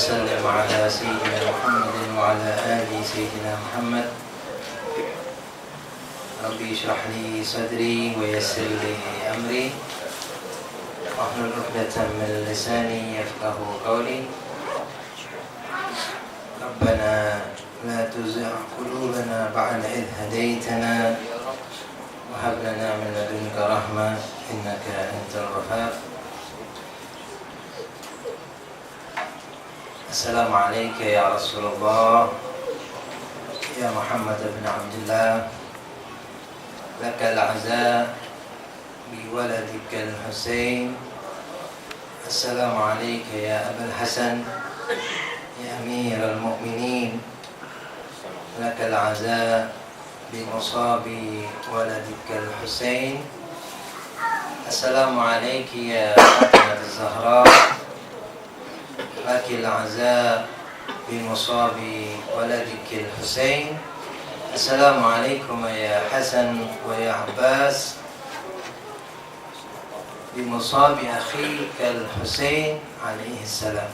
وسلم على سيدنا محمد وعلى آل سيدنا محمد. ربي اشرح لي صدري ويسر لي أمري واحلل عقدة من لساني يفقه قولي. ربنا لا تزغ قلوبنا بعد إذ هديتنا وهب لنا من لدنك رحمة إنك أنت الوهاب. السلام عليك يا رسول الله يا محمد بن عبد الله، لك العزاء بولدك الحسين. السلام عليك يا أبا الحسن يا أمير المؤمنين، لك العزاء بمصاب ولدك الحسين. السلام عليك يا فاطمة الزهراء، لك العزاء بمصاب ولدك الحسين. السلام عليكم يا حسن ويا عباس بمصاب أخيك الحسين عليه السلام.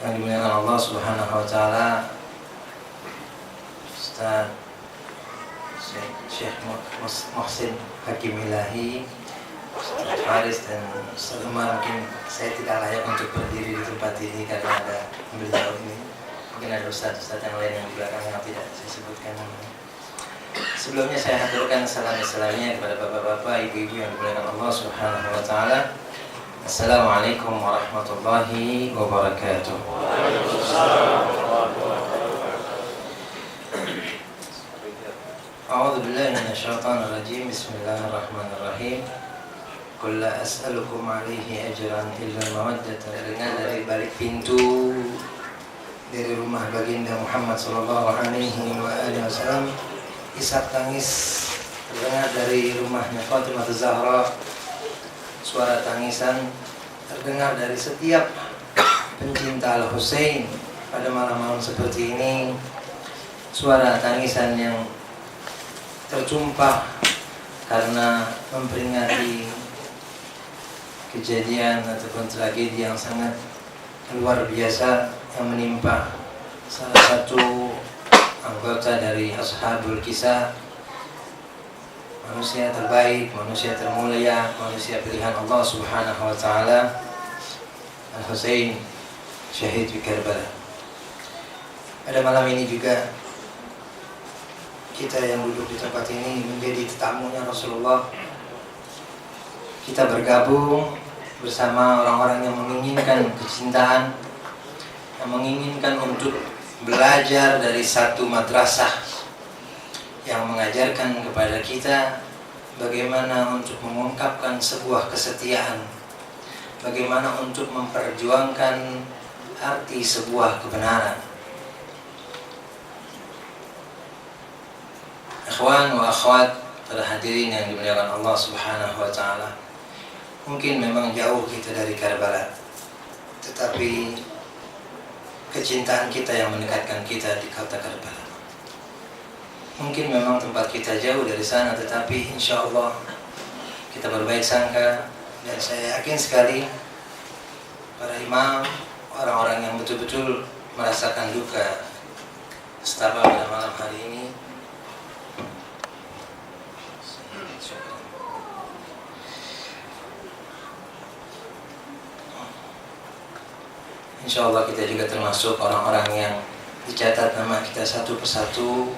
Yang dimuliakan Allah Subhanahu wa taala, Ustaz Syekh Muhsin Hakim Ilahi, Ustaz Faris dan Ustaz Umar. Mungkin saya tidak layak untuk berdiri di tempat ini karena ada beliau ini. Mungkin ada ustaz-ustaz yang lain yang di belakang yang tidak saya sebutkan namanya. Sebelumnya saya haturkan salam-salamnya kepada bapak-bapak, ibu-ibu yang dimuliakan Allah Subhanahu wa taala. Assalamualaikum warahmatullahi wabarakatuh. A'udzu billahi minasyaitonir rajim. Bismillahirrahmanirrahim. Qul la as'alukum 'alaihi ajran illa mawaddata. Dengar dari balik pintu dari rumah baginda Muhammad sallallahu alaihi wasallam, isak tangis terdengar dari rumahnya Fatimah Az-Zahra. Suara tangisan terdengar dari setiap pencinta Al-Husain pada malam-malam seperti ini. Suara tangisan yang tercumpah karena memperingati kejadian ataupun tragedi yang sangat luar biasa yang menimpa salah satu anggota dari Ashabul Kisah, manusia terbaik, manusia termulia, manusia pilihan Allah Subhanahu wa taala, Al-Husain, syahid di Karbala. Pada malam ini juga kita yang duduk di tempat ini menjadi tetamunya Rasulullah. Kita bergabung bersama orang-orang yang menginginkan kecintaan, yang menginginkan untuk belajar dari satu madrasah yang mengajarkan kepada kita bagaimana untuk mengungkapkan sebuah kesetiaan, bagaimana untuk memperjuangkan arti sebuah kebenaran. Ikhwan wa akhwat, para hadirin yang dimuliakan Allah Subhanahu wa taala. Mungkin memang jauh kita dari Karbala, tetapi kecintaan kita yang mendekatkan kita di kota Karbala. Mungkin memang tempat kita jauh dari sana, tetapi insya Allah kita berbaik sangka. Dan saya yakin sekali para imam, orang-orang yang betul-betul merasakan duka setapa pada malam hari ini, insya Allah kita juga termasuk orang-orang yang dicatat nama kita satu persatu,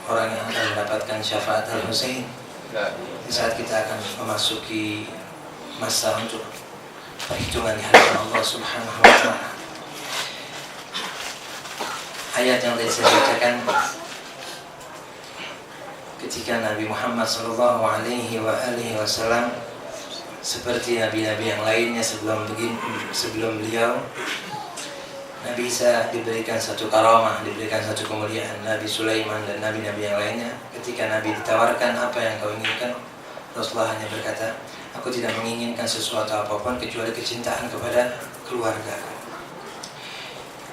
orang yang akan mendapatkan syafaat Al-Husain di saat kita akan memasuki masa untuk perhitungan di hadapan Allah Subhanahu wa taala. Ayat yang tadi saya bacakan ketika Nabi Muhammad sallallahu alaihi wasallam seperti nabi-nabi yang lainnya sebelum beliau, Nabi Isa diberikan satu karamah, diberikan satu kemuliaan. Nabi Sulaiman dan nabi-nabi yang lainnya, ketika Nabi ditawarkan apa yang kau inginkan, Rasulullah hanya berkata, aku tidak menginginkan sesuatu apapun kecuali kecintaan kepada keluarga.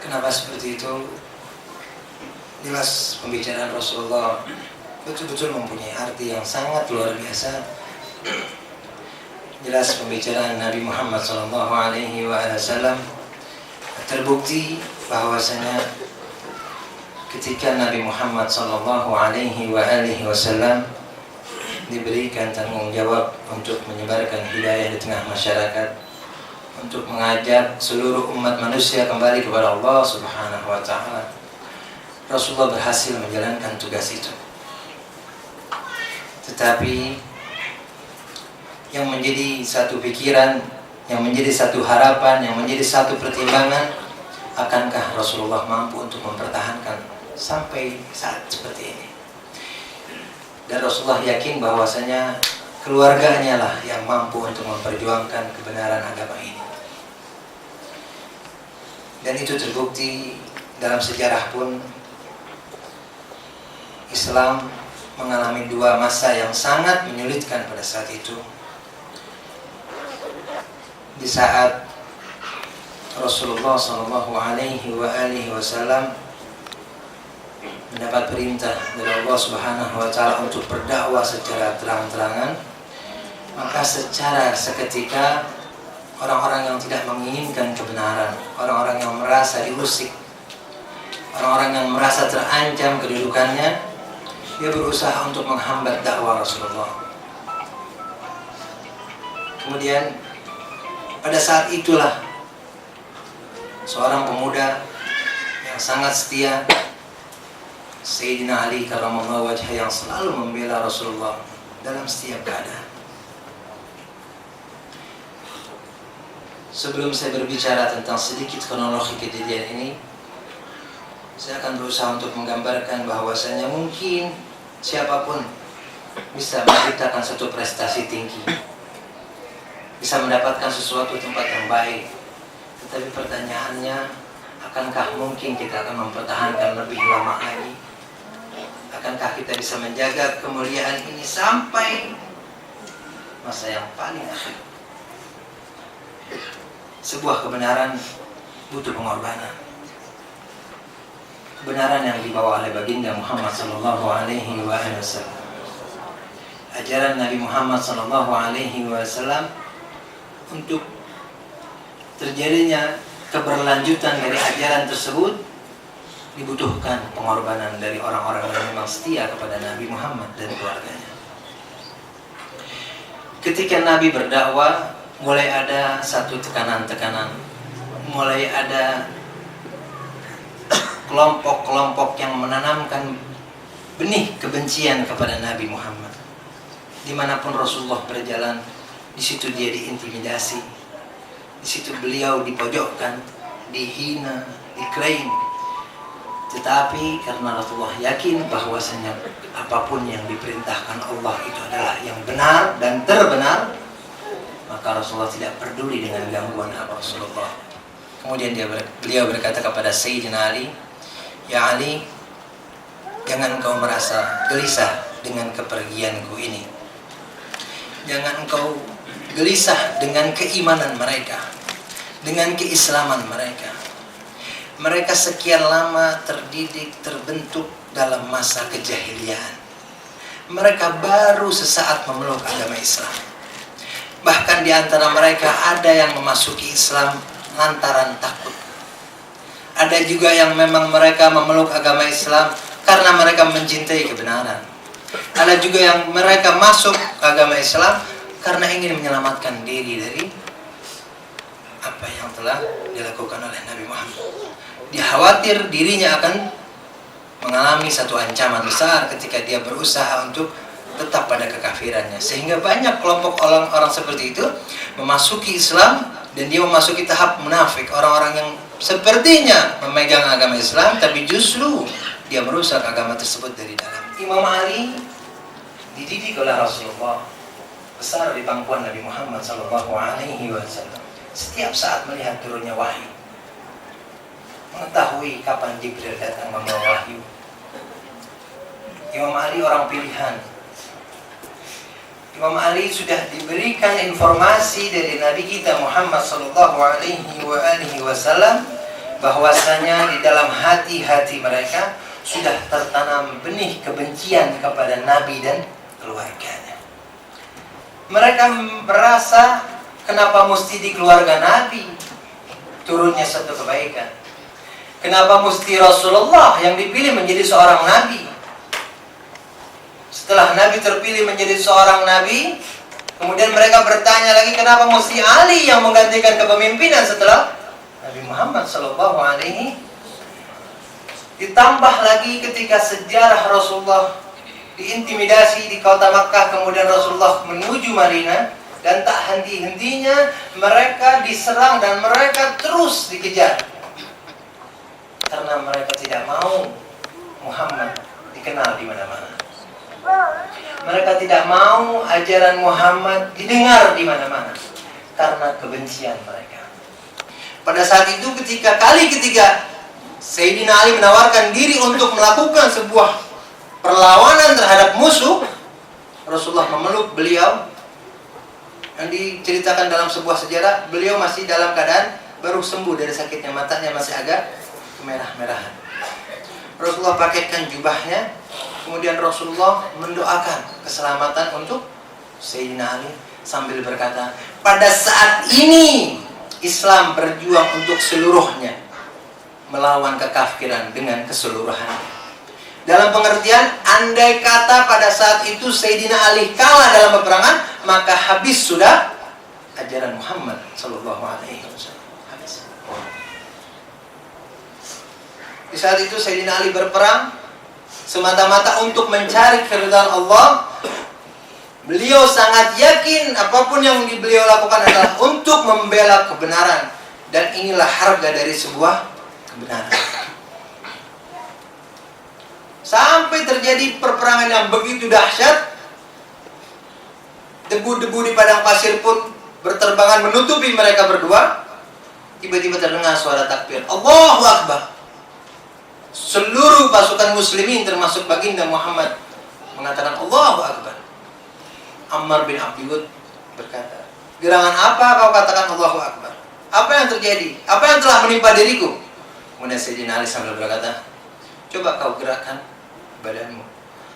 Kenapa seperti itu? Jelas pembicaraan Rasulullah betul-betul mempunyai arti yang sangat luar biasa. Jelas pembicaraan Nabi Muhammad SAW Terbukti bahwasanya ketika Nabi Muhammad sallallahu alaihi wasallam diberikan tanggung jawab untuk menyebarkan hidayah di tengah masyarakat, untuk mengajak seluruh umat manusia kembali kepada Allah Subhanahu wa taala, Rasulullah berhasil menjalankan tugas itu. Tetapi yang menjadi satu pikiran, yang menjadi satu harapan, yang menjadi satu pertimbangan, akankah Rasulullah mampu untuk mempertahankan sampai saat seperti ini? Dan Rasulullah yakin bahwasanya keluarganya lah yang mampu untuk memperjuangkan kebenaran agama ini. Dan itu terbukti dalam sejarah pun Islam mengalami dua masa yang sangat menyulitkan pada saat itu. Di saat Rasulullah sallallahu alaihi wasallam mendapat perintah dari Allah Subhanahu wa taala untuk berdakwah secara terang-terangan, maka secara seketika orang-orang yang tidak menginginkan kebenaran, orang-orang yang merasa diusik, orang-orang yang merasa terancam kedudukannya, dia berusaha untuk menghambat dakwah Rasulullah. Kemudian pada saat itulah seorang pemuda yang sangat setia, Sayyidina Ali karramallahu wajhah, yang selalu membela Rasulullah dalam setiap keadaan. Sebelum saya berbicara tentang sedikit kronologi kejadian ini, saya akan berusaha untuk menggambarkan bahwasanya mungkin siapapun bisa menciptakan satu prestasi tinggi, bisa mendapatkan sesuatu tempat yang baik. Tetapi pertanyaannya, akankah mungkin kita akan mempertahankan lebih lama lagi? Akankah kita bisa menjaga kemuliaan ini sampai masa yang paling akhir? Sebuah kebenaran butuh pengorbanan. Kebenaran yang dibawa oleh baginda Muhammad sallallahu alaihi wasallam. Ajaran Nabi Muhammad sallallahu alaihi wasallam untuk terjadinya keberlanjutan dari ajaran tersebut dibutuhkan pengorbanan dari orang-orang yang memang setia kepada Nabi Muhammad dan keluarganya. Ketika Nabi berdakwah, mulai ada satu tekanan-tekanan, mulai ada kelompok-kelompok yang menanamkan benih kebencian kepada Nabi Muhammad. Dimanapun Rasulullah berjalan, di situ dia diintimidasi, di situ beliau dipojokkan, dihina, diklaim. Tetapi karena Rasulullah yakin bahwasanya apapun yang diperintahkan Allah itu adalah yang benar dan terbenar, maka Rasulullah tidak peduli dengan gangguan apa Rasulullah. Kemudian beliau berkata kepada Sayyidina Ali, "Ya Ali, jangan engkau merasa gelisah dengan kepergianku ini. Jangan engkau gelisah dengan keimanan mereka, dengan keislaman mereka. Mereka sekian lama terdidik, terbentuk dalam masa kejahiliaan. Mereka baru sesaat memeluk agama Islam. Bahkan di antara mereka ada yang memasuki Islam lantaran takut. Ada juga yang memang mereka memeluk agama Islam karena mereka mencintai kebenaran. Ada juga yang mereka masuk agama Islam karena ingin menyelamatkan diri dari apa yang telah dilakukan oleh Nabi Muhammad. Dia khawatir dirinya akan mengalami satu ancaman besar ketika dia berusaha untuk tetap pada kekafirannya. Sehingga banyak kelompok orang-orang seperti itu memasuki Islam dan dia memasuki tahap munafik. Orang-orang yang sepertinya memegang agama Islam tapi justru dia merusak agama tersebut dari dalam. Imam Ali dididik oleh Rasulullah, besar di pangkuan Nabi Muhammad SAW. Setiap saat melihat turunnya wahyu, mengetahui kapan Jibril datang membawa wahyu. Imam Ali orang pilihan. Imam Ali sudah diberikan informasi dari Nabi kita Muhammad SAW bahwasanya di dalam hati-hati mereka sudah tertanam benih kebencian kepada Nabi dan keluarganya. Mereka merasa, kenapa mesti di keluarga Nabi? turunnya satu kebaikan. Kenapa mesti Rasulullah yang dipilih menjadi seorang nabi? Setelah Nabi terpilih menjadi seorang nabi, kemudian mereka bertanya lagi, kenapa mesti Ali yang menggantikan kepemimpinan setelah Nabi Muhammad sallallahu alaihi. Ditambah lagi ketika sejarah Rasulullah diintimidasi di kota Makkah, kemudian Rasulullah menuju Madinah, dan tak henti-hentinya mereka diserang dan mereka terus dikejar karena mereka tidak mau Muhammad dikenal di mana-mana. Mereka tidak mau ajaran Muhammad didengar di mana-mana karena kebencian mereka. Pada saat itu ketika kali ketiga Sayyidina Ali menawarkan diri untuk melakukan sebuah perlawanan terhadap musuh, Rasulullah memeluk beliau. Yang diceritakan dalam sebuah sejarah, beliau masih dalam keadaan baru sembuh dari sakitnya, matanya masih agak kemerah-merahan. Rasulullah pakaikan jubahnya, kemudian Rasulullah mendoakan keselamatan untuk Sayyidina Ali sambil berkata, pada saat ini Islam berjuang untuk seluruhnya, melawan kekafiran dengan keseluruhan. Dalam pengertian, andai kata pada saat itu Sayyidina Ali kalah dalam peperangan, maka habis sudah ajaran Muhammad sallallahu alaihi wasallam. Habis. Di saat itu Sayyidina Ali berperang semata-mata untuk mencari keridhaan Allah. Beliau sangat yakin apapun yang beliau lakukan adalah untuk membela kebenaran, dan inilah harga dari sebuah kebenaran. Sampai terjadi perperangan yang begitu dahsyat, debu-debu di padang pasir pun berterbangan menutupi mereka berdua. Tiba-tiba terdengar suara takbir, Allahu Akbar. Seluruh pasukan muslimin termasuk baginda Muhammad mengatakan Allahu Akbar. Ammar bin Abdi Wud berkata, gerangan apa kau katakan Allahu Akbar? Apa yang terjadi? Apa yang telah menimpa diriku? Kemudian Sayyidina Ali sambil berkata, coba kau gerakkan badanmu.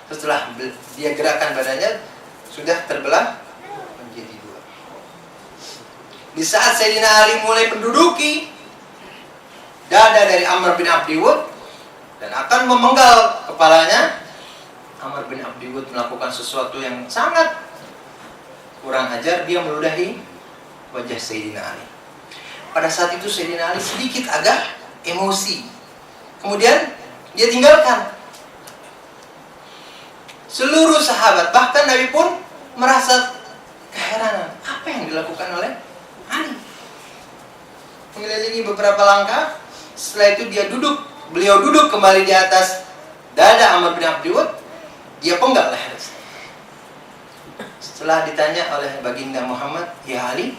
Setelah dia gerakkan badannya, sudah terbelah menjadi dua. Di saat Sayyidina Ali mulai menduduki dada dari Ammar bin Abdi Wud dan akan memenggal kepalanya, Ammar bin Abdi Wud melakukan sesuatu yang sangat kurang ajar. Dia meludahi wajah Sayyidina Ali. Pada saat itu Sayyidina Ali sedikit agak emosi. Kemudian dia tinggalkan. Seluruh sahabat, bahkan Nabi pun merasa keheranan. Apa yang dilakukan oleh Ali? Mengelilingi beberapa langkah. Setelah itu dia duduk. Beliau duduk kembali di atas dada Ammar bin Abdi Wud. Dia penggal leher. Setelah ditanya oleh baginda Muhammad, ya Ali,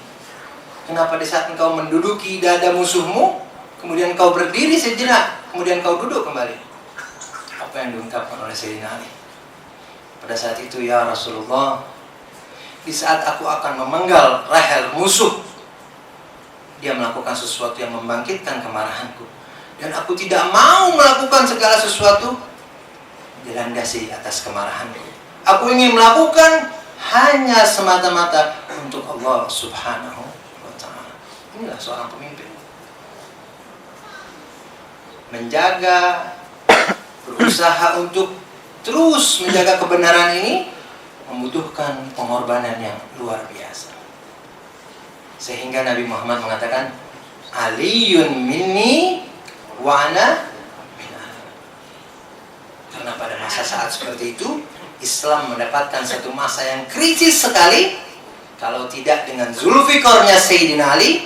kenapa di saat engkau menduduki dada musuhmu, kemudian kau berdiri sejenak, kemudian kau duduk kembali? Apa yang diungkapkan oleh Sayyidina Ali? Pada saat itu, ya Rasulullah, di saat aku akan memenggal leher musuh, dia melakukan sesuatu yang membangkitkan kemarahanku, dan aku tidak mau melakukan segala sesuatu dilandasi atas kemarahanku. Aku ingin melakukan hanya semata-mata untuk Allah Subhanahu wa ta'ala. Inilah seorang pemimpin. Menjaga, berusaha untuk terus menjaga kebenaran ini membutuhkan pengorbanan yang luar biasa. Sehingga Nabi Muhammad mengatakan, Aliyun minni wa ana min ahli. Karena pada masa saat seperti itu, Islam mendapatkan satu masa yang kritis sekali. Kalau tidak dengan Zulfikarnya Sayyidina Ali,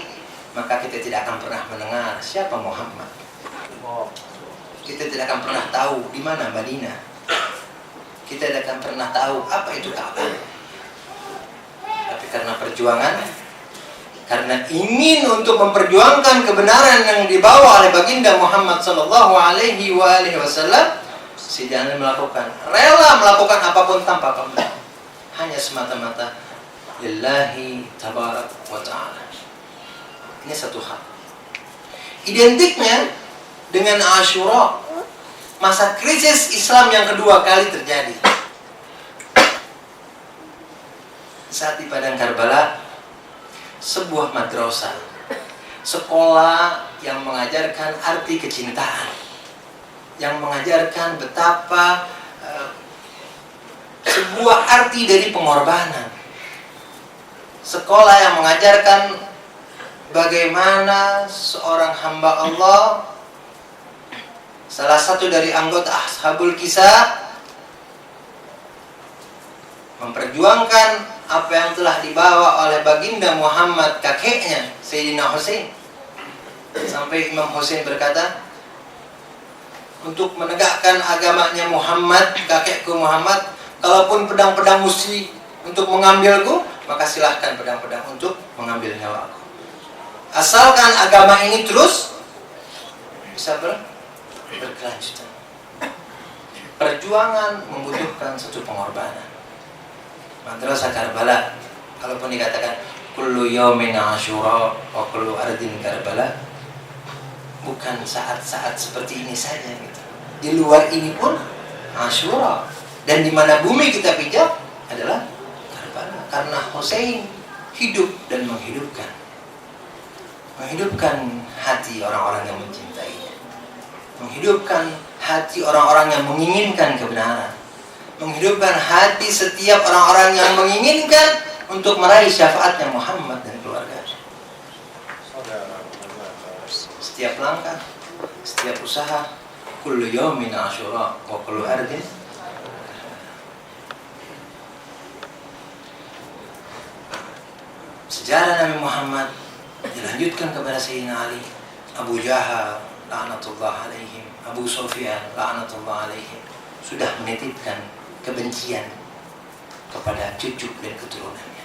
maka kita tidak akan pernah mendengar siapa Muhammad. Kita tidak akan pernah tahu di mana Madinah. Kita tidak akan pernah tahu apa itu Ka'bah. Tapi karena perjuangan, karena ingin untuk memperjuangkan kebenaran yang dibawa oleh baginda Muhammad sallallahu alaihi wasallam, Sayyidina Ali rela melakukan apapun tanpa pamrih, hanya semata-mata lillahi tabarak wa ta'ala. Ini satu hal. Identiknya dengan Asyura, masa krisis Islam yang kedua kali terjadi. Saat di padang Karbala, sebuah madrasah sekolah yang mengajarkan arti kecintaan, yang mengajarkan betapa sebuah arti dari pengorbanan. Sekolah yang mengajarkan bagaimana seorang hamba Allah, salah satu dari anggota Ashabul Kisah, memperjuangkan apa yang telah dibawa oleh baginda Muhammad, kakeknya Sayyidina Husain. Sampai Imam Husain berkata, untuk menegakkan agamanya Muhammad, kakekku Muhammad, kalaupun pedang-pedang musuh untuk mengambilku, maka silahkan pedang-pedang untuk mengambil nyawaku. Asalkan agama ini terus bisa berkelanjutan. Perjuangan membutuhkan satu pengorbanan. Madrasah Karbala, kalaupun dikatakan kullu yaumin Asyura wa kullu ardin Karbala, bukan saat-saat seperti ini saja gitu. Di luar ini pun Asyura, dan di mana bumi kita pijak adalah Karbala, karena Husain hidup dan menghidupkan hati orang-orang yang mencintainya, menghidupkan hati orang-orang yang menginginkan kebenaran, menghidupkan hati setiap orang-orang yang menginginkan untuk meraih syafaatnya Muhammad dan keluarga. Setiap langkah, setiap usaha, kullu yaumin Asyura wa kullu ardin. Sejarah Nabi Muhammad dilanjutkan kepada Sayyidina Ali, Abu Jahal la'natullah alaihim, Abu Sufyan la'natullah alaihim, sudah menitipkan kebencian kepada cucu dan keturunannya.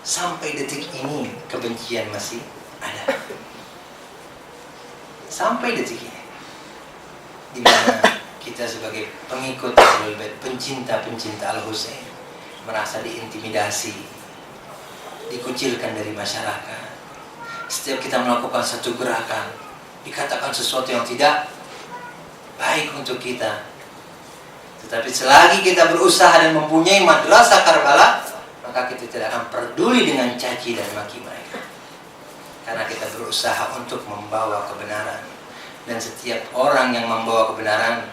Sampai detik ini kebencian masih ada. Sampai detik ini, di mana kita sebagai pengikut Ahlul Bait, pencinta Al-Husain, merasa diintimidasi, dikucilkan dari masyarakat. Setiap kita melakukan satu gerakan, dikatakan sesuatu yang tidak baik untuk kita. Tetapi selagi kita berusaha dan mempunyai madrasah Karbala, maka kita tidak akan peduli dengan caci dan maki mereka, karena kita berusaha untuk membawa kebenaran. Dan setiap orang yang membawa kebenaran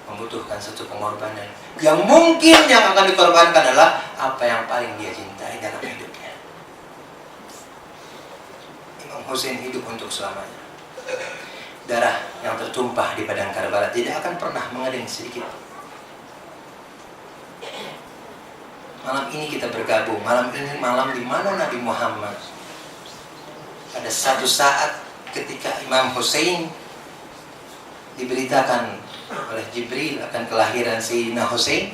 membutuhkan satu pengorbanan, yang mungkin yang akan dikorbankan adalah apa yang paling dia cintai dalam hidupnya. Imam Husain hidup untuk selamanya. Darah yang tertumpah di padang Karbala tidak akan pernah mengering sedikit. Malam ini kita bergabung. Malam ini malam di mana Nabi Muhammad, pada satu saat ketika Imam Husain diberitakan oleh Jibril akan kelahiran Sayyidina Husain,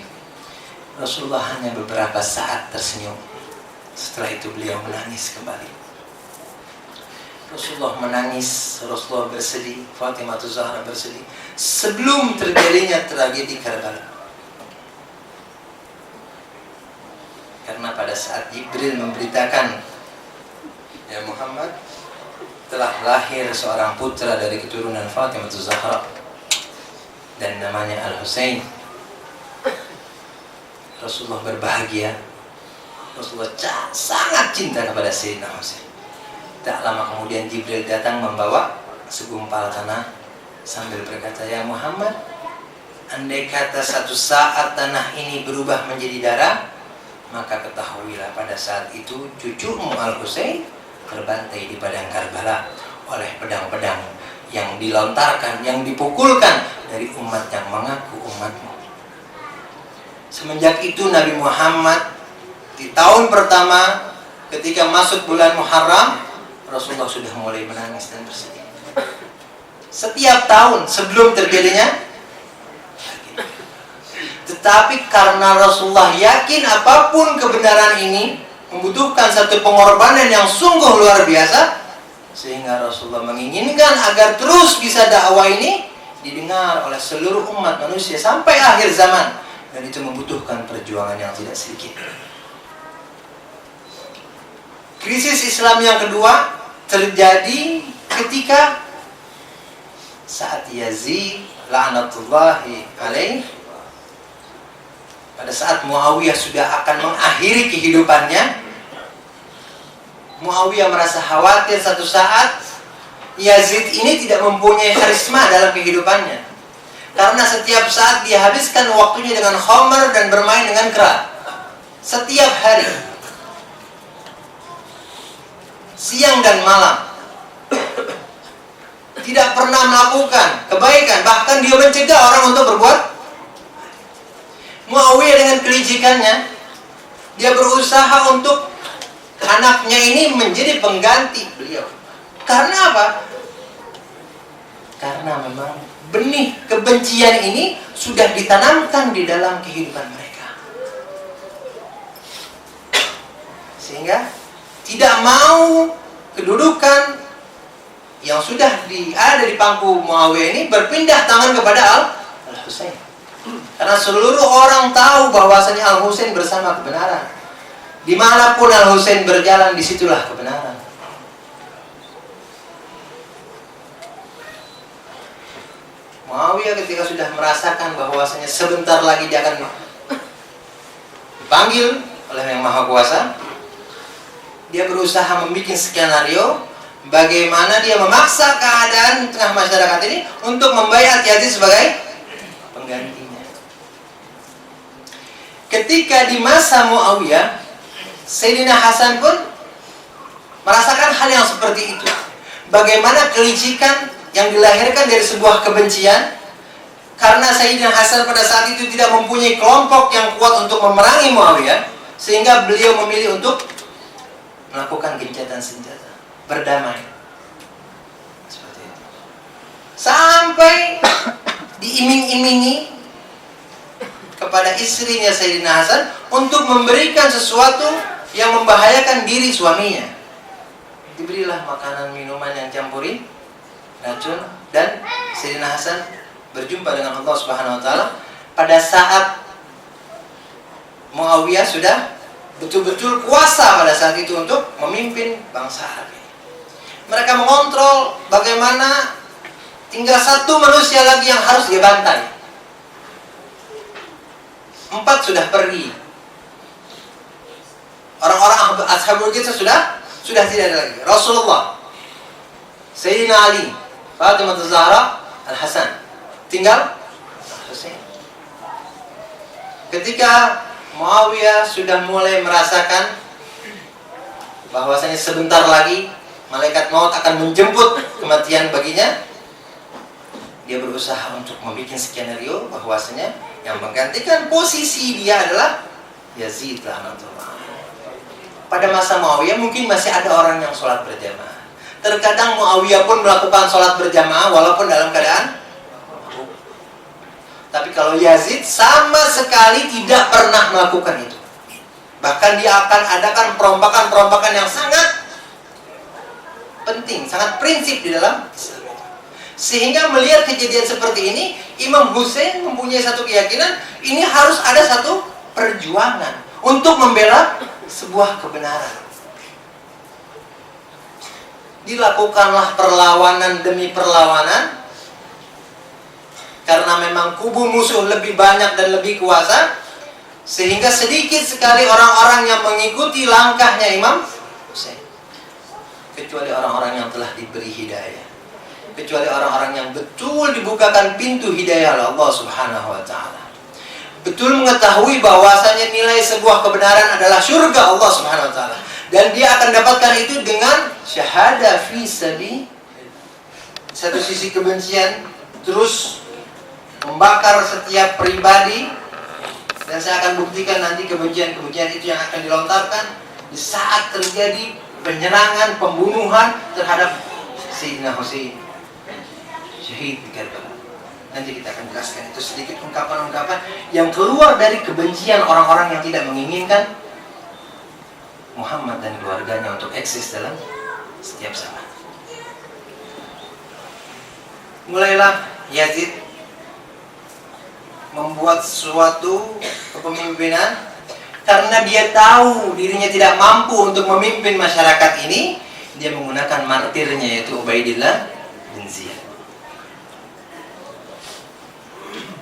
Rasulullah hanya beberapa saat tersenyum. Setelah itu beliau menangis kembali. Rasulullah menangis, Rasulullah bersedih, Fatimah Zahra bersedih sebelum terjadinya tragedi Karbala. Karena pada saat Jibril memberitakan, ya Muhammad, telah lahir seorang putra dari keturunan Fatimah Zahra dan namanya Al-Husain, Rasulullah berbahagia. Rasulullah sangat cinta kepada Sayyidina Husain. Tak lama kemudian Jibril datang membawa segumpal tanah sambil berkata, ya Muhammad, andai kata satu saat tanah ini berubah menjadi darah, maka ketahuilah pada saat itu cucumu Al-Husain terbantai di padang Karbala oleh pedang-pedang yang dilontarkan, yang dipukulkan dari umat yang mengaku umatmu. Semenjak itu Nabi Muhammad di tahun pertama ketika masuk bulan Muharram, Rasulullah sudah mulai menangis dan bersedih. Setiap tahun sebelum terjadinya. Tetapi karena Rasulullah yakin apapun kebenaran ini membutuhkan satu pengorbanan yang sungguh luar biasa, sehingga Rasulullah menginginkan agar terus bisa dakwah ini didengar oleh seluruh umat manusia sampai akhir zaman. Dan itu membutuhkan perjuangan yang tidak sedikit. Krisis Islam yang kedua terjadi ketika saat Yazid la'natullahi alaih, pada saat Muawiyah sudah akan mengakhiri kehidupannya, Muawiyah merasa khawatir satu saat Yazid ini tidak mempunyai karisma dalam kehidupannya, karena setiap saat dia habiskan waktunya dengan khamr dan bermain dengan kera. Setiap hari, siang dan malam, tidak pernah melakukan kebaikan, bahkan dia mencegah orang untuk berbuat. Muawiyah dengan kelicikannya, dia berusaha untuk anaknya ini menjadi pengganti beliau. Karena apa? Karena memang benih kebencian ini sudah ditanamkan di dalam kehidupan mereka, sehingga tidak mau kedudukan yang sudah ada di pangku Muawiyah ini berpindah tangan kepada Al-Husain. Karena seluruh orang tahu bahwasanya Al-Husain bersama kebenaran. Dimanapun Al-Husain berjalan, disitulah kebenaran. Muawiyah ketika sudah merasakan bahwasanya sebentar lagi dia akan dipanggil oleh Yang Maha Kuasa, dia berusaha membuat skenario bagaimana dia memaksa keadaan di tengah masyarakat ini untuk membaiat Yazid sebagai penggantinya. Ketika di masa Muawiyah, Sayyidina Hasan pun merasakan hal yang seperti itu. Bagaimana kelicikan yang dilahirkan dari sebuah kebencian, karena Sayyidina Hasan pada saat itu tidak mempunyai kelompok yang kuat untuk memerangi Muawiyah, sehingga beliau memilih untuk melakukan gencatan senjata, berdamai. Seperti itu. Sampai diiming-imingi kepada istrinya Sayyidina Hasan untuk memberikan sesuatu yang membahayakan diri suaminya. Diberilah makanan minuman yang campurin racun, dan Sayyidina Hasan berjumpa dengan Allah Subhanahu wa taala pada saat Muawiyah sudah betul-betul kuasa pada saat itu untuk memimpin bangsa Arab ini. Mereka mengontrol bagaimana tinggal satu manusia lagi yang harus dia bantai. 4 sudah pergi. Orang-orang Ashabul Jizah sudah tidak ada lagi. Rasulullah, Sayyidina Ali, Fatimah Zahra, Al-Hasan, tinggal Al-Husain. Ketika Muawiyah sudah mulai merasakan bahwasanya sebentar lagi malaikat maut akan menjemput kematian baginya, dia berusaha untuk membuat skenario bahwasanya yang menggantikan posisi dia adalah Yazid rahmatullah. Pada masa Muawiyah mungkin masih ada orang yang sholat berjamaah. Terkadang Muawiyah pun melakukan sholat berjamaah walaupun dalam keadaan mabuk. Tapi kalau Yazid sama sekali tidak pernah melakukan itu. Bahkan dia akan adakan perombakan-perombakan yang sangat penting, sangat prinsip di dalam Islam. Sehingga melihat kejadian seperti ini, Imam Husain mempunyai satu keyakinan, ini harus ada satu perjuangan untuk membela sebuah kebenaran. Dilakukanlah perlawanan demi perlawanan, karena memang kubu musuh lebih banyak dan lebih kuasa, sehingga sedikit sekali orang-orang yang mengikuti langkahnya Imam Husain, kecuali orang-orang yang telah diberi hidayah, kecuali orang-orang yang betul dibukakan pintu hidayah oleh Allah Subhanahu wa taala, betul mengetahui bahwasanya nilai sebuah kebenaran adalah surga Allah Subhanahu wa taala, dan dia akan dapatkan itu dengan syahadah fi sabi. Satu sisi kebencian terus membakar setiap pribadi, dan saya akan buktikan nanti kebencian-kebencian itu yang akan dilontarkan di saat terjadi penyerangan, pembunuhan terhadap Sayyidina Husain syahid di Karbala. Nanti kita akan jelaskan itu sedikit ungkapan-ungkapan yang keluar dari kebencian orang-orang yang tidak menginginkan Muhammad dan keluarganya untuk eksis dalam setiap zaman. Mulailah Yazid membuat suatu kepemimpinan karena dia tahu dirinya tidak mampu untuk memimpin masyarakat ini. Dia menggunakan martirnya, yaitu Ubaidillah bin Ziyad.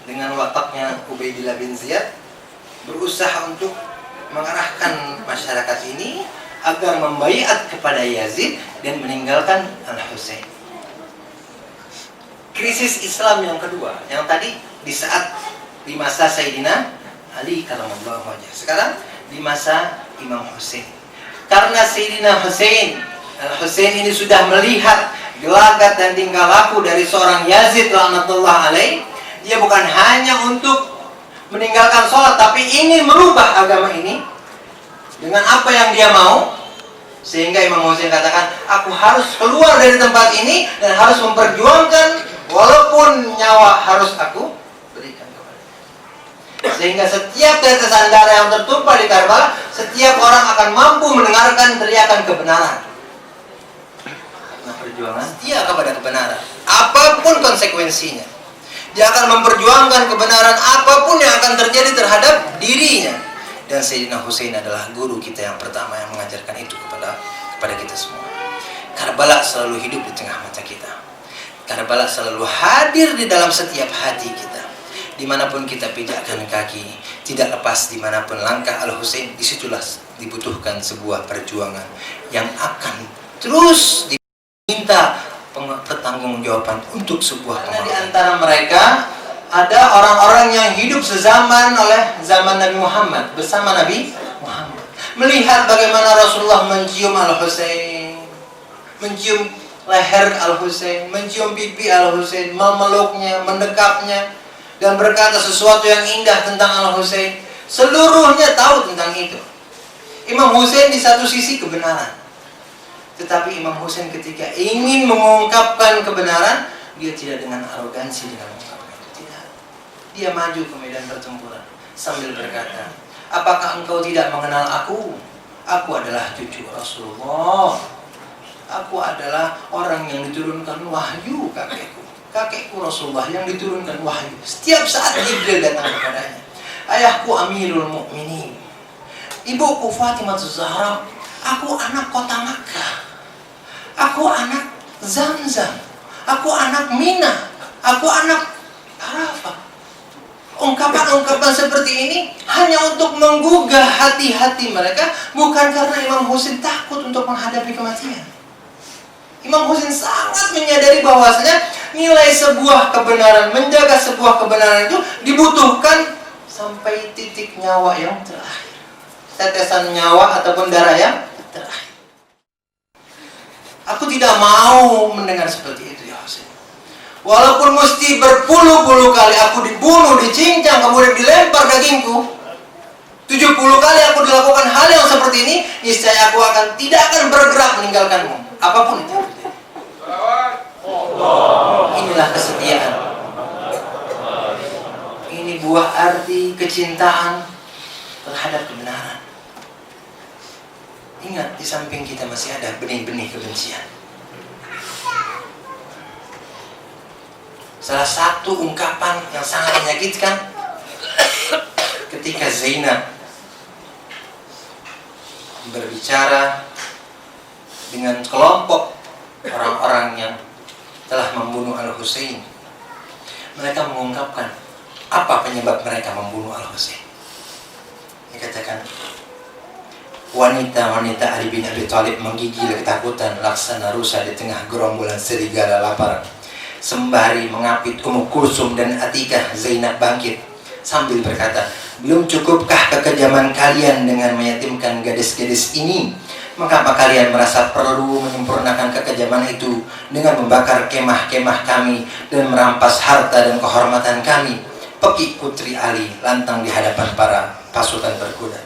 Dengan wataknya Ubaidillah bin Ziyad berusaha untuk mengarahkan masyarakat ini agar membaiat kepada Yazid dan meninggalkan Al-Husain. Krisis Islam yang kedua, yang tadi di masa Sayyidina Ali karramallahu wajhah. Sekarang di masa Imam Husain. Karena Sayyidina Al-Husain ini sudah melihat gelagat dan tingkah laku dari seorang Yazid laknatullah alaih. Dia bukan hanya untuk meninggalkan sholat, tapi ingin merubah agama ini dengan apa yang dia mau. Sehingga Imam Husain katakan, aku harus keluar dari tempat ini dan harus memperjuangkan walaupun nyawa harus aku berikan kepadanya. Sehingga setiap tetesan darah yang tertumpah di Karbala, setiap orang akan mampu mendengarkan teriakan kebenaran. Karena perjuangan setia kepada kebenaran, apapun konsekuensinya. Dia akan memperjuangkan kebenaran apapun yang akan terjadi terhadap dirinya. Dan Sayyidina Husain adalah guru kita yang pertama yang mengajarkan itu kepada kita semua. Karbala selalu hidup di tengah mata kita. Karbala selalu hadir di dalam setiap hati kita. Dimanapun kita pijakkan kaki, tidak lepas dimanapun langkah Al-Husain, disitulah dibutuhkan sebuah perjuangan yang akan terus diminta pertanggungjawaban untuk sebuah. Karena di antara mereka ada orang-orang yang hidup sezaman oleh zaman Nabi Muhammad, bersama Nabi Muhammad, melihat bagaimana Rasulullah mencium Al-Husain, mencium leher Al-Husain, mencium pipi Al-Husain, memeluknya, mendekapnya, dan berkata sesuatu yang indah tentang Al-Husain. Seluruhnya tahu tentang itu. Imam Husain di satu sisi kebenaran, tetapi Imam Husain ketika ingin mengungkapkan kebenaran, dia tidak dengan arogansi dengan mengungkapkan itu. Tidak. Dia maju ke medan pertempuran sambil berkata, apakah engkau tidak mengenal aku? Aku adalah cucu Rasulullah. Aku adalah orang yang diturunkan wahyu kakekku. Kakekku Rasulullah yang diturunkan wahyu. Setiap saat Jibril datang kepadanya. Ayahku Amirul Mukminin. Ibuku Fatimah Zahra. Aku anak kota Makkah. Aku anak Zamzam. Aku anak Mina. Aku anak Arafah. Ungkapan-ungkapan seperti ini hanya untuk menggugah hati-hati mereka, bukan karena Imam Husain takut untuk menghadapi kematian. Imam Husain sangat menyadari bahwasanya nilai sebuah kebenaran, menjaga sebuah kebenaran itu dibutuhkan sampai titik nyawa yang terakhir, tetesan nyawa ataupun darah yang terakhir. Aku tidak mau mendengar seperti itu, ya Husain. Walaupun mesti berpuluh-puluh kali aku dibunuh, dicincang, kemudian dilempar dagingku, 70 kali aku dilakukan hal yang seperti ini, niscaya aku tidak akan bergerak meninggalkanmu, apapun itu. Inilah kesetiaan. Ini buah arti kecintaan terhadap kebenaran. Ingat, di samping kita masih ada benih-benih kebencian. Salah satu ungkapan yang sangat menyakitkan ketika Zainab berbicara dengan kelompok orang-orang yang telah membunuh Al-Husain. Mereka mengungkapkan apa penyebab mereka membunuh Al-Husain. Dikatakan wanita-wanita Ali bin Abi Thalib menggigil ketakutan laksana rusa di tengah gerombolan serigala lapar. Sembari mengapit Ummu Kulsum dan Atikah, Zainab bangkit sambil berkata, belum cukupkah kekejaman kalian dengan meyatimkan gadis-gadis ini? Mengapa kalian merasa perlu menyempurnakan kekejaman itu dengan membakar kemah-kemah kami dan merampas harta dan kehormatan kami? Pekik putri Ali lantang di hadapan para pasukan berkuda.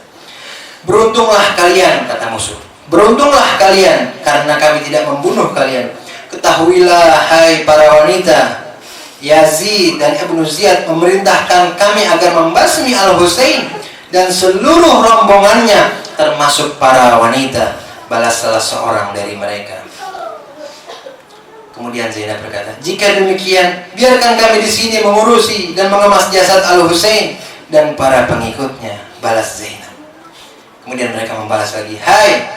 Beruntunglah kalian, kata musuh. Beruntunglah kalian karena kami tidak membunuh kalian. Ketahuilah hai para wanita, Yazid dan Ibnu Ziyad memerintahkan kami agar membasmi Al-Husain dan seluruh rombongannya, termasuk para wanita. Balas salah seorang dari mereka. Kemudian Zainab berkata, jika demikian, biarkan kami di sini mengurusi dan mengemas jasad Al-Husain dan para pengikutnya. Balas Zainab. Kemudian mereka membalas lagi, hai,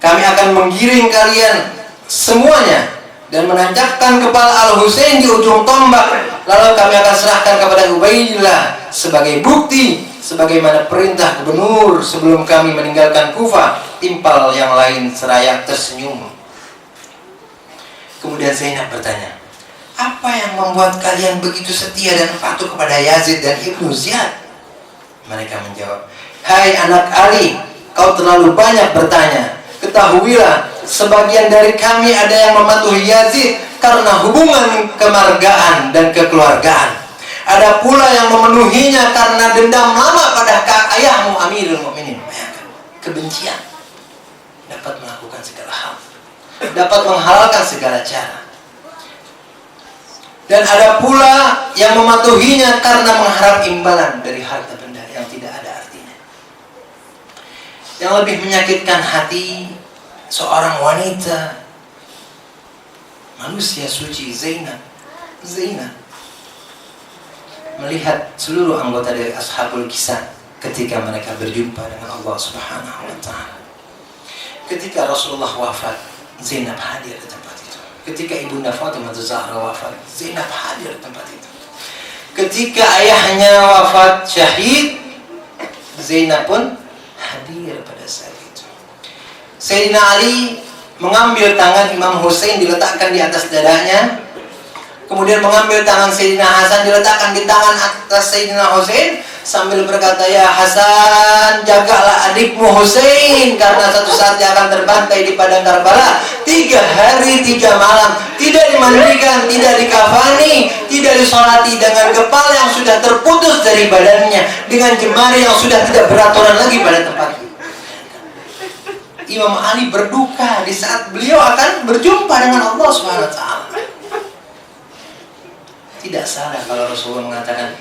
kami akan menggiring kalian semuanya dan menancapkan kepala Al-Husain di ujung tombak, lalu kami akan serahkan kepada Ubaidillah sebagai bukti sebagaimana perintah gubernur sebelum kami meninggalkan Kufah. timpal yang lain seraya tersenyum. Kemudian Zainab bertanya, apa yang membuat kalian begitu setia dan patuh kepada Yazid dan Ibnu Ziyad? Mereka menjawab, hai anak Ali, kau terlalu banyak bertanya. Ketahuilah, sebagian dari kami ada yang mematuhi Yazid karena hubungan kemargaan dan kekeluargaan. Ada pula yang memenuhinya karena dendam lama pada ayahmu Amirul Mukminin. Kebencian dapat melakukan segala hal, dapat menghalalkan segala cara. Dan ada pula yang mematuhinya karena mengharap imbalan dari harta benda yang tidak ada artinya. Yang lebih menyakitkan hati seorang wanita, manusia suci Zainab melihat seluruh anggota dari Ashabul Kisah ketika mereka berjumpa dengan Allah Subhanahu wa Ta'ala. Ketika Rasulullah wafat, Zainab hadir di tempat itu. Ketika Ibunda Fatimah Zahra wafat, Zainab hadir di tempat itu. Ketika ayahnya wafat syahid, Zainab pun hadir pada saat itu. Sayyidina Ali mengambil tangan Imam Hussein diletakkan di atas dadanya. Kemudian mengambil tangan Sayyidina Hasan diletakkan di tangan atas Sayyidina Hussein sambil berkata, ya Hasan, jagalah adikmu Hussein karena satu saat dia akan terbantai di padang Karbala. 3 hari 3 malam, tidak dimandikan, tidak dikafani, tidak disolati, dengan kepala yang sudah terputus dari badannya, dengan jemari yang sudah tidak beraturan lagi pada tempatnya. Imam Ali berduka di saat beliau akan berjumpa dengan Allah SWT. Tidak salah kalau Rasulullah mengatakan,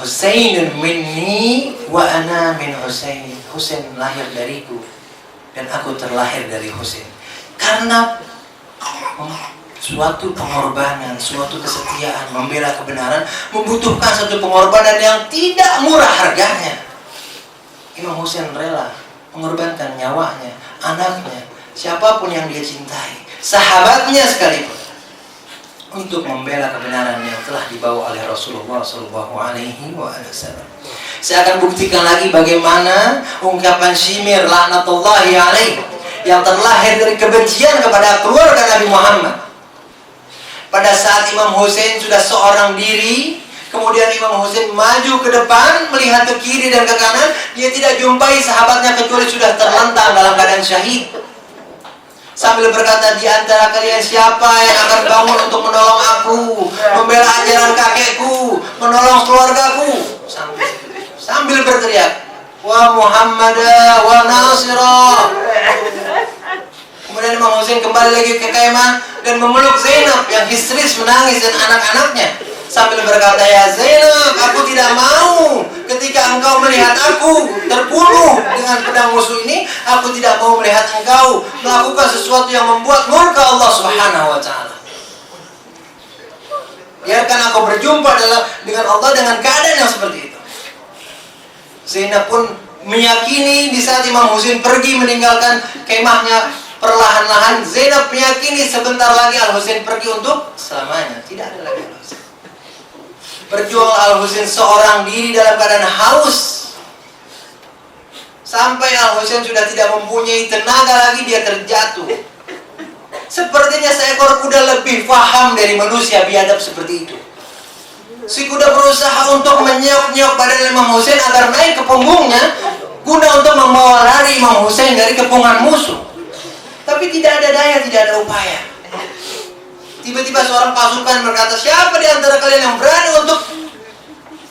Husainun minni wa ana min Husain. Husain lahir dariku dan aku terlahir dari Husain. Karena suatu pengorbanan, suatu kesetiaan, membela kebenaran membutuhkan satu pengorbanan yang tidak murah harganya. Imam Husain rela mengorbankan nyawanya, anaknya, siapapun yang dia cintai, sahabatnya sekalipun, untuk membela kebenaran yang telah dibawa oleh Rasulullah SAW. Saya akan buktikan lagi bagaimana ungkapan Shimir laknatullahi alaih yang terlahir dari kebencian kepada keluarga Nabi Muhammad. Pada saat Imam Hussein sudah seorang diri, kemudian Imam Hussein maju ke depan, melihat ke kiri dan ke kanan, dia tidak jumpai sahabatnya kecuali sudah terlentang dalam keadaan syahid. Sambil berkata, di antara kalian siapa yang akan bangun untuk menolong aku, membela ajaran kakekku, menolong keluargaku? Sambil berteriak, wa Muhammadah wa Nasirah. Kemudian Imam Hussein kembali lagi ke kemah dan memeluk Zainab yang histeris menangis dan anak-anaknya, sambil berkata, ya Zainab, aku tidak mau ketika engkau melihat aku terbunuh dengan pedang musuh ini, aku tidak mau melihat engkau melakukan sesuatu yang membuat murka Allah Subhanahu wa Ta'ala. Biarkan aku berjumpa dengan Allah dengan keadaan yang seperti itu. Zainab pun meyakini di saat Imam Hussein pergi meninggalkan kemahnya, perlahan-lahan Zainab meyakini sebentar lagi Al-Husain pergi untuk selamanya. Tidak ada lagi Al-Husain. Berjuang Al-Husain seorang diri dalam keadaan haus, sampai Al-Husain sudah tidak mempunyai tenaga lagi, dia terjatuh. Sepertinya seekor kuda lebih paham dari manusia biadab seperti itu. Si kuda berusaha untuk menyeok-nyeok badan Imam Hussein agar naik ke punggungnya, guna untuk membawa lari Imam Hussein dari kepungan musuh. Tapi tidak ada daya, tidak ada upaya. Tiba-tiba seorang pasukan berkata, siapa di antara kalian yang berani untuk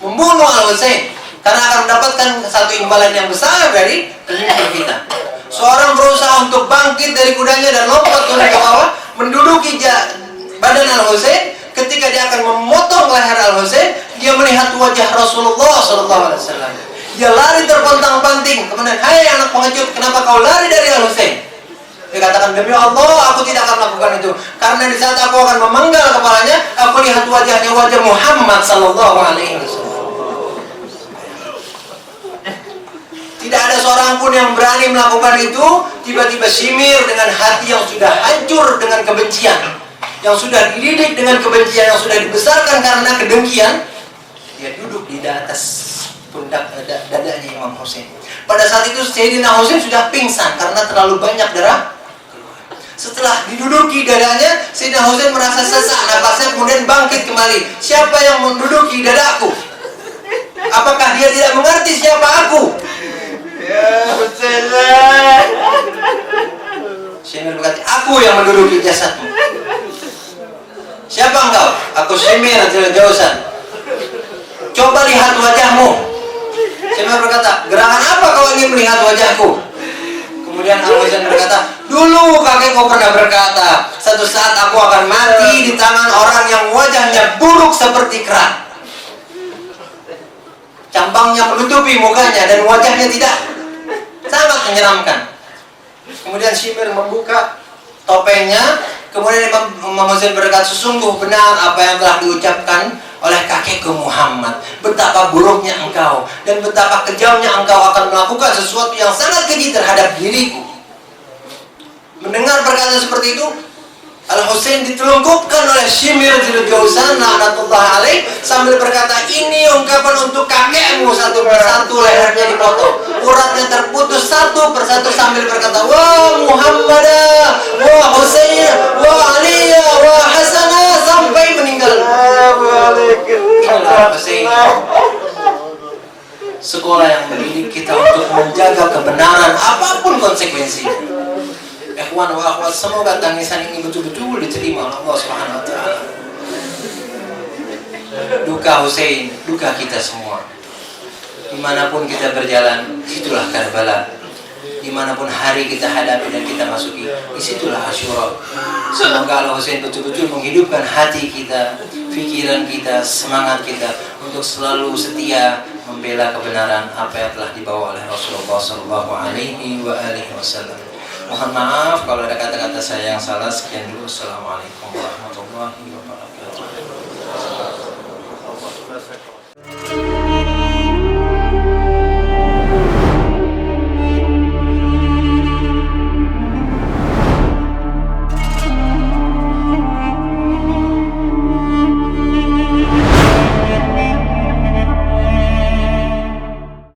membunuh Al-Husain? Karena akan mendapatkan satu imbalan yang besar dari penyusup kita. Seorang berusaha untuk bangkit dari kudanya dan lompat turun ke bawah, menduduki badan Al-Husain. Ketika dia akan memotong leher Al-Husain, dia melihat wajah Rasulullah SAW. Dia lari terpontang-panting. Kemudian, hai anak pengecut, kenapa kau lari dari Al-Husain? Dia katakan, demi Allah, aku tidak akan melakukan itu. Karena di saat aku akan memenggal kepalanya, aku lihat wajahnya wajah Muhammad SAW. Tidak ada seorang pun yang berani melakukan itu. Tiba-tiba Shimir dengan hati yang sudah hancur dengan kebencian, yang sudah dididik dengan kebencian, yang sudah dibesarkan karena kedengkian, dia duduk di atas pundak dadanya Imam Hussein. Pada saat itu Sayyidina Husain sudah pingsan karena terlalu banyak darah. Setelah diduduki dadanya, Sayyidina Husain merasa sesak napasnya, kemudian bangkit kembali. Siapa yang menduduki dadaku? Apakah dia tidak mengerti siapa aku? Ya Husain. Syimir berkata, aku yang menduduki jasadmu. Siapa engkau? Aku Syimir Al-Jausan. Coba lihat wajahmu. Syimir berkata, gerakan apa kau ingin melihat wajahku? Kemudian Abu Husain berkata, dulu kakekku pernah berkata, satu saat aku akan mati di tangan orang yang wajahnya buruk seperti kerat. Cambangnya menutupi mukanya dan wajahnya tidak, sangat menyeramkan. Kemudian Syimir membuka topengnya. Kemudian Imam Husain berkata, sesungguh benar apa yang telah diucapkan oleh kakekku Muhammad. Betapa buruknya engkau dan betapa kejamnya engkau akan melakukan sesuatu yang sangat keji terhadap diriku. Mendengar perkataan seperti itu, Al-Husain ditelungkupkan oleh Syimir Al-Jausan laknatullah alaih sambil berkata, ini ungkapan untuk kakekmu. Satu persatu lehernya dipotong, uratnya terputus satu persatu sambil berkata, wah Muhammadah, wah Husain, wah Ali, wah Hasanah, sampai meninggal. Inilah Husain, sekolah yang mendidik kita untuk menjaga kebenaran apapun konsekuensinya. Ikhwan wa akhwat, semoga tangisan ini betul-betul diterima oleh Allah Subhanahu wa taala. Duka Husain, duka kita semua. Dimanapun kita berjalan, itulah Karbala. Dimanapun hari kita hadapi dan kita masuki, disitulah Asyura. Semoga Al-Husain betul-betul menghidupkan hati kita, pikiran kita, semangat kita untuk selalu setia membela kebenaran apa yang telah dibawa oleh Rasulullah SAW. Mohon maaf kalau ada kata-kata saya yang salah. Sekian dulu. Assalamualaikum warahmatullahi wabarakatuh.